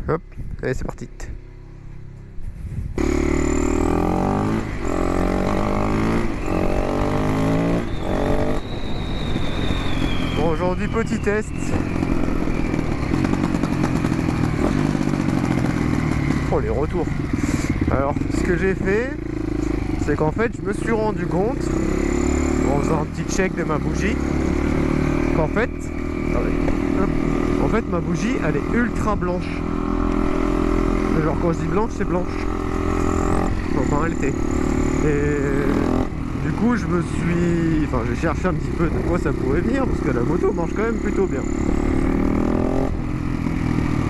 Hop, allez c'est parti. Bon, aujourd'hui petit test. Oh les retours. Alors ce que j'ai fait, c'est qu'en fait je me suis rendu compte en faisant un petit check de ma bougie qu'en fait, ma bougie elle est ultra blanche. Genre quand je dis blanche, c'est blanche. Enfin elle était. Et du coup j'ai cherché un petit peu de quoi ça pourrait venir parce que la moto marche quand même plutôt bien.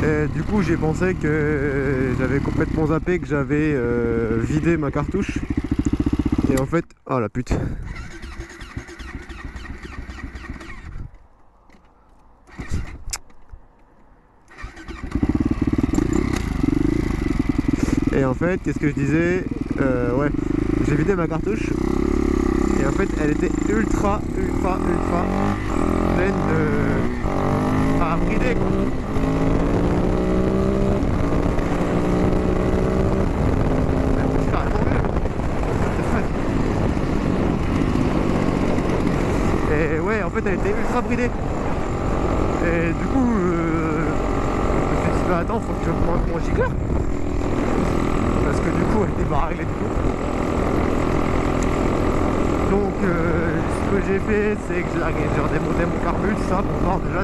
Et du coup j'ai pensé que j'avais complètement zappé que j'avais vidé ma cartouche. Et en fait, oh la pute. Et en fait, qu'est-ce que je disais, ouais, j'ai vidé ma cartouche. Et en fait, elle était ultra pleine de... à brider quoi. Et ouais, en fait, elle était ultra bridée. Et du coup, je me suis dit, bah attends, faut que je prenne mon gicleur. Parce que du coup, elle était pas réglée du tout. Donc, ce que j'ai fait, c'est que j'ai redémonté mon carbure, ça, pour voir déjà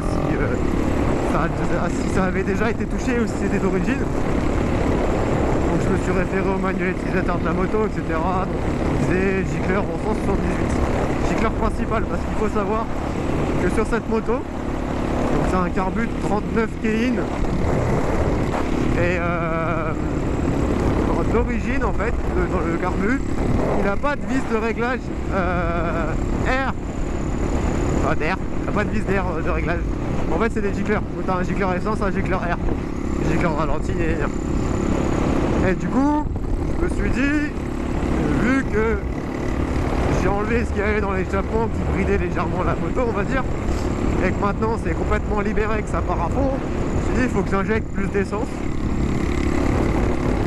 si ça avait déjà été touché ou si c'était d'origine. Donc, je me suis référé au manuel utilisateur de la moto, etc. Donc, on disait gicleur en 178. Gicleur principal, parce qu'il faut savoir que sur cette moto, donc c'est un carbure 39 Kein et d'origine en fait dans le carbure il n'a pas de vis de réglage air, pas d'air, il n'a pas de vis d'air de réglage. En fait c'est des gicleurs, tu as un gicleur essence, un gicleur air, un gicleur ralenti et du coup je me suis dit, vu que j'ai enlevé ce qu'il y avait dans l'échappement qui bridait légèrement la moto on va dire, et que maintenant c'est complètement libéré, que ça part à fond, je me suis dit il faut que j'injecte plus d'essence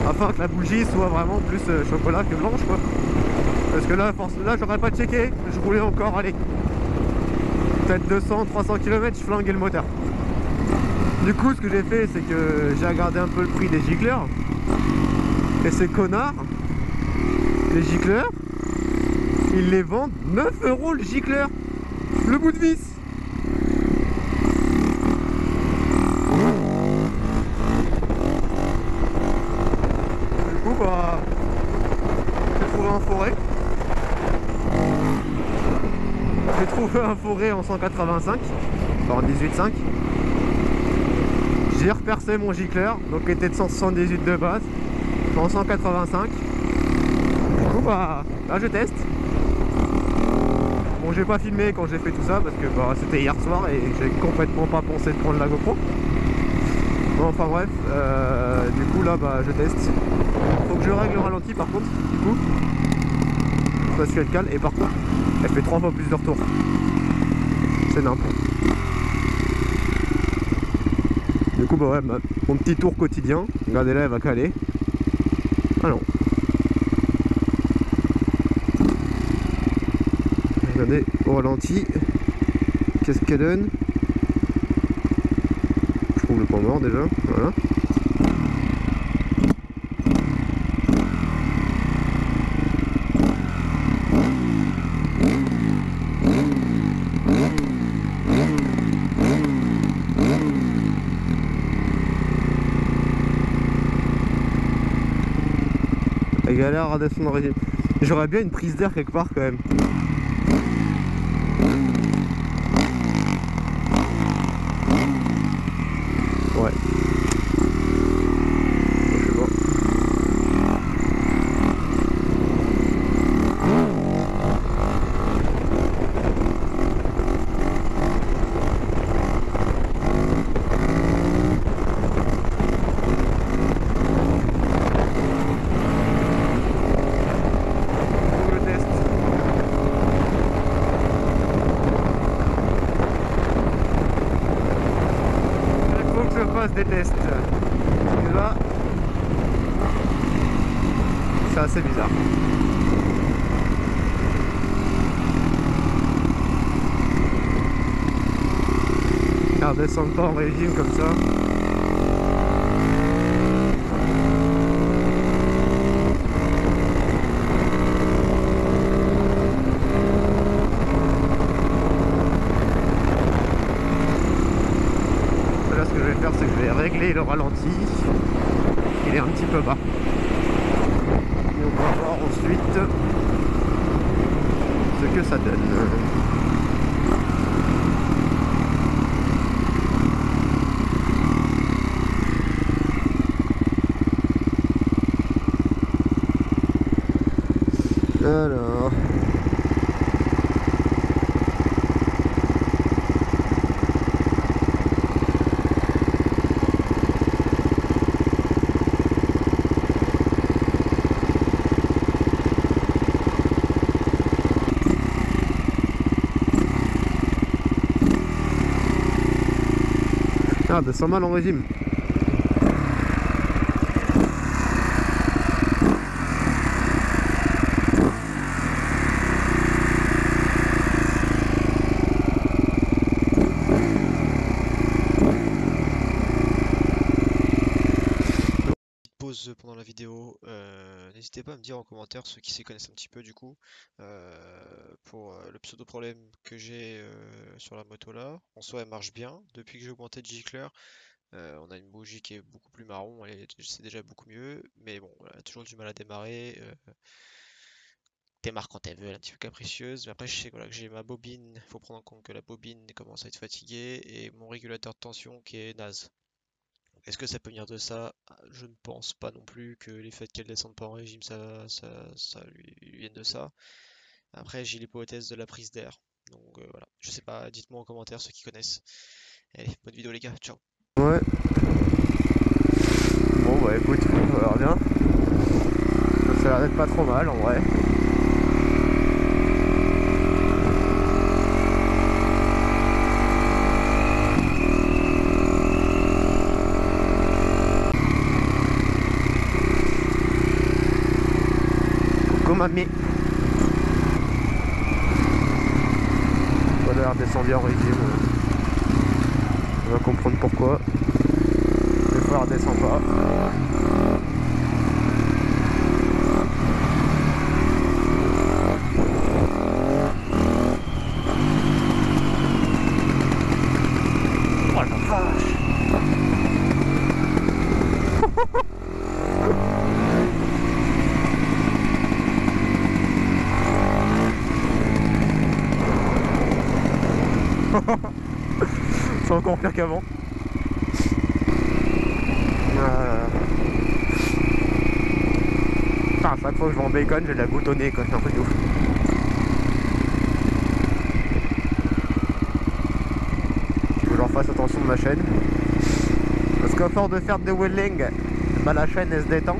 afin que la bougie soit vraiment plus chocolat que blanche quoi. Parce que là j'aurais pas checké, je roulais encore, allez, peut-être 200-300 km, je flinguais le moteur. Du coup ce que j'ai fait c'est que j'ai regardé un peu le prix des gicleurs. Et ces connards, les gicleurs, ils les vendent 9 € le gicleur, le bout de vis. Du coup bah j'ai trouvé un forêt. J'ai trouvé un forêt en 185, enfin en 18.5. J'ai repercé mon gicleur, donc il était de 178 de base, en 185. Du coup bah là je teste. Bon j'ai pas filmé quand j'ai fait tout ça parce que bah, c'était hier soir et j'ai complètement pas pensé de prendre la GoPro. Bon, enfin bref, du coup là bah je teste. Faut que je règle le ralenti par contre, du coup. Parce qu'elle cale et par contre elle fait 3 fois plus de retour. C'est n'importe. Du coup bah ouais, mon petit tour quotidien. Regardez là elle va caler. Ah non. Regardez au ralenti. Qu'est-ce qu'elle donne? Je trouve le point mort déjà. Voilà. Elle galère à descendre d'origine. J'aurais bien une prise d'air quelque part quand même. Ouais. Je sais pas. Des tests. bas. C'est assez bizarre. On descend pas en régime comme ça. Là, ce que je vais faire, c'est que je vais régler le ralenti. Il est un petit peu bas. Et on va voir ensuite ce que ça donne. Alors... Ah, descend mal en régime. Pause pendant la vidéo, n'hésitez pas à me dire en commentaire ceux qui s'y connaissent un petit peu du coup pour le pseudo problème que j'ai sur la moto là. En soi elle marche bien, depuis que j'ai augmenté de gicleur, on a une bougie qui est beaucoup plus marron, c'est déjà beaucoup mieux, mais bon, elle a toujours du mal à démarrer, démarre quand elle veut, elle est un petit peu capricieuse, mais après je sais voilà, que j'ai ma bobine, faut prendre en compte que la bobine commence à être fatiguée, et mon régulateur de tension qui est naze. Est-ce que ça peut venir de ça? Je ne pense pas non plus que les faits qu'elle descende pas en régime, ça lui vienne de ça. Après, j'ai l'hypothèse de la prise d'air. Donc voilà, je sais pas, dites-moi en commentaire ceux qui connaissent. Allez, bonne vidéo les gars, ciao. Ouais. Bon bah écoute, on verra bien. Ça a l'air d'être pas trop mal en vrai. Coucou mamie. Voilà, redescendu en régime. On va comprendre pourquoi. Des fois elle redescend pas. Oh la vache. C'est encore pire qu'avant. Putain, à chaque fois que je vais en bacon, j'ai de la goutte au nez, quoi. C'est un truc de ouf. Faut que j'en fasse attention de ma chaîne. Parce qu'à force de faire des wheeling, bah la chaîne elle se détend.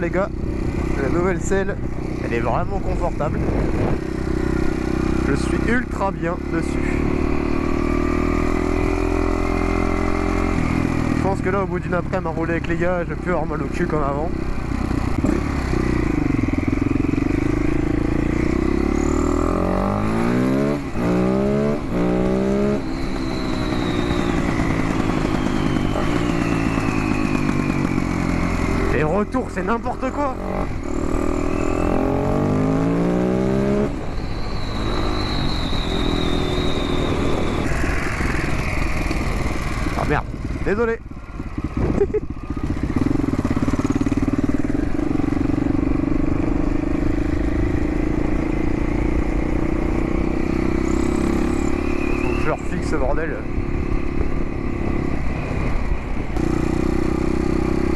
Les gars, la nouvelle selle elle est vraiment confortable, je suis ultra bien dessus. Je pense que là au bout d'une après-midi à rouler avec les gars, je vais plus avoir mal au cul comme avant. Les retours c'est n'importe quoi. Ah merde, désolé. Faut que je leur fixe ce bordel.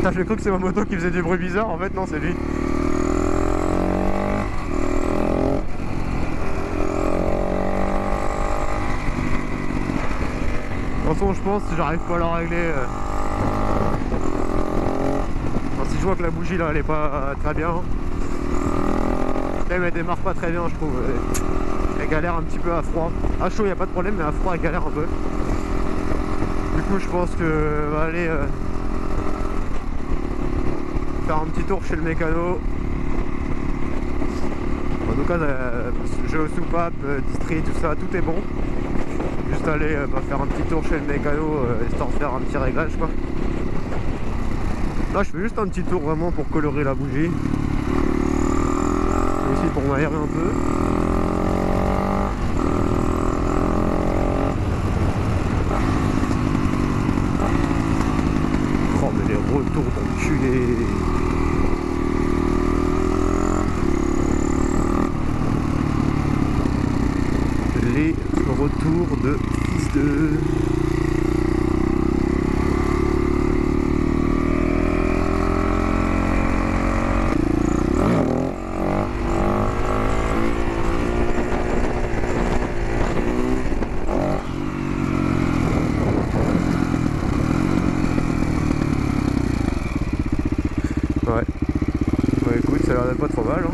Putain, j'ai cru que c'est ma moto qui faisait du bruit bizarre, en fait non c'est lui. De toute façon je pense que j'arrive pas à la régler. Enfin, si je vois que la bougie là elle est pas très bien. Elle démarre pas très bien je trouve. Elle galère un petit peu à froid. À chaud il n'y a pas de problème mais à froid elle galère un peu. Du coup je pense que va aller faire un petit tour chez le mécano. En tout cas jeu aux soupapes, distri, tout ça, tout est bon. Juste aller faire un petit tour chez le mécano histoire de faire un petit réglage quoi. Là je fais juste un petit tour vraiment pour colorer la bougie. Et aussi pour m'aérer un peu. Oh mais les retours d'enculés. Les retours de fils de... Ouais. Bah écoute, ça a l'air d'être pas trop mal hein.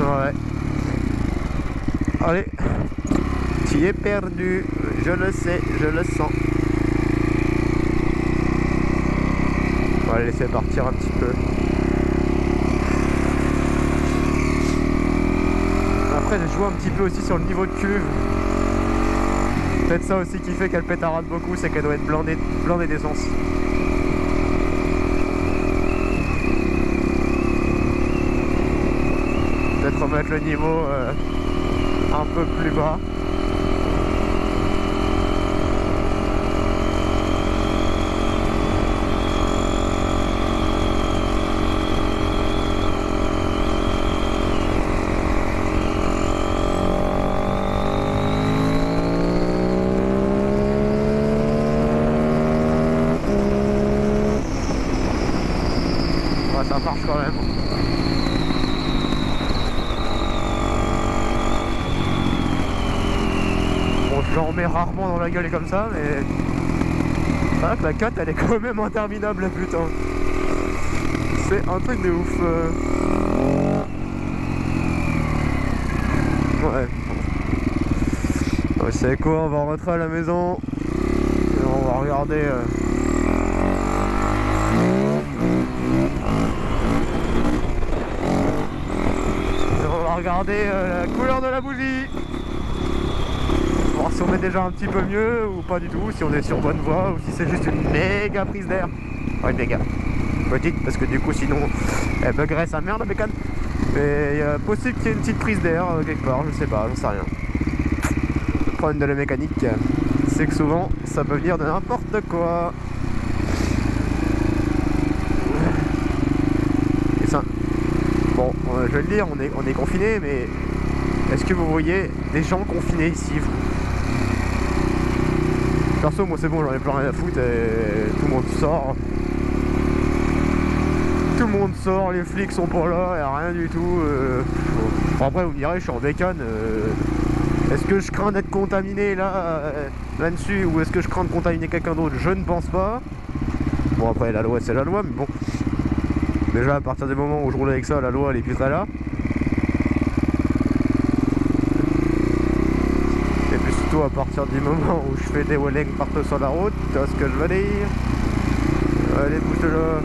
Ouais. Allez, tu es perdu, je le sais, je le sens. On va le laisser partir un petit peu. Après j'ai joué un petit peu aussi sur le niveau de cuve. Peut-être ça aussi qui fait qu'elle pétarade beaucoup, c'est qu'elle doit être blindée d'essence. Peut-être remettre le niveau un peu plus bas. Ouais, ça marche quand même. J'en remets rarement dans la gueule comme ça, mais c'est vrai que la 4 elle est quand même interminable, putain. C'est un truc de ouf. Ouais. Vous savez quoi, on va rentrer à la maison et on va regarder. On va regarder la couleur de la bougie. Voir si on est déjà un petit peu mieux ou pas du tout, si on est sur bonne voie ou si c'est juste une méga prise d'air. Ouais, méga. Petite parce que du coup sinon elle buggerait sa merde la bécane. Mais il est possible qu'il y ait une petite prise d'air quelque part, je sais pas, j'en sais rien. Le problème de la mécanique, c'est que souvent ça peut venir de n'importe quoi. Et ça. Bon, je vais le dire, on est confinés, mais est-ce que vous voyez des gens confinés ici vous? Perso, moi c'est bon, j'en ai plus rien à foutre et tout le monde sort. Tout le monde sort, les flics sont pas là, y'a rien du tout. Bon, après, vous me direz, je suis en bécane. Est-ce que je crains d'être contaminé là-dessus ou est-ce que je crains de contaminer quelqu'un d'autre? Je ne pense pas. Bon, après, la loi c'est la loi, mais bon. Déjà, à partir du moment où je roule avec ça, la loi elle est plus très là. À partir du moment où je fais des wallings partout sur la route, tu vois ce que je veux dire? Allez, bouge de là.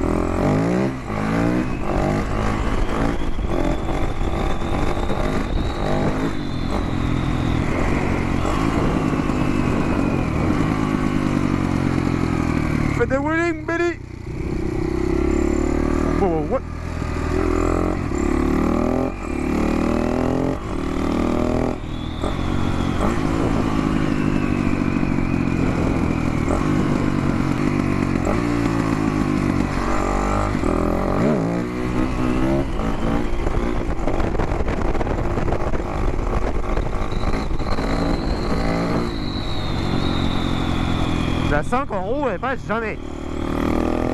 La 5 en roue elle passe jamais.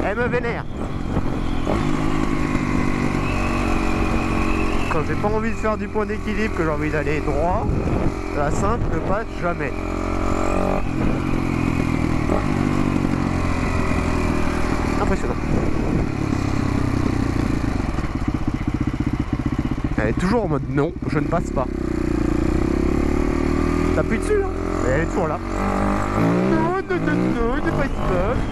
Elle me vénère. Quand j'ai pas envie de faire du point d'équilibre, que j'ai envie d'aller droit, la 5 ne passe jamais. Impressionnant. Elle est toujours en mode non, je ne passe pas. T'appuies dessus, hein, mais elle est toujours là. Non, non, non, non, ne passe pas.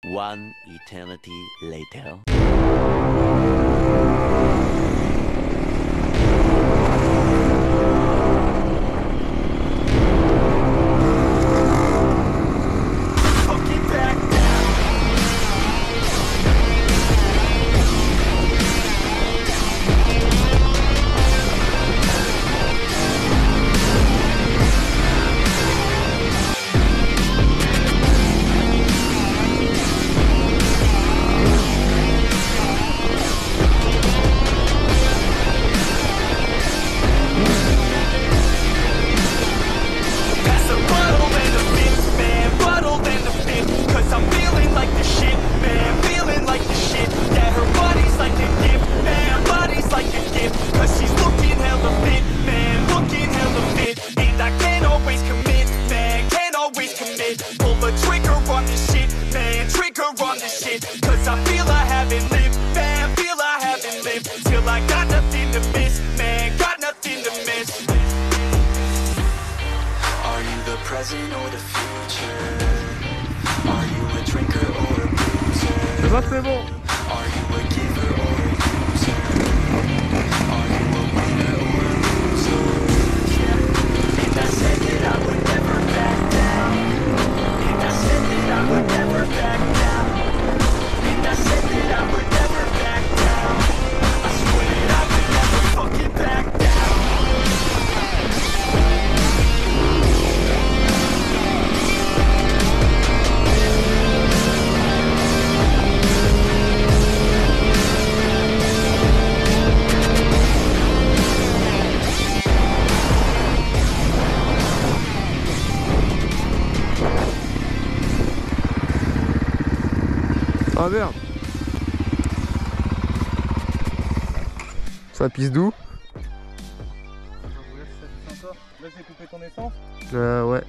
One eternity later. Je vois que c'est bon. Ah merde. Ça pisse d'où? Là j'ai coupé ton essence. Ouais.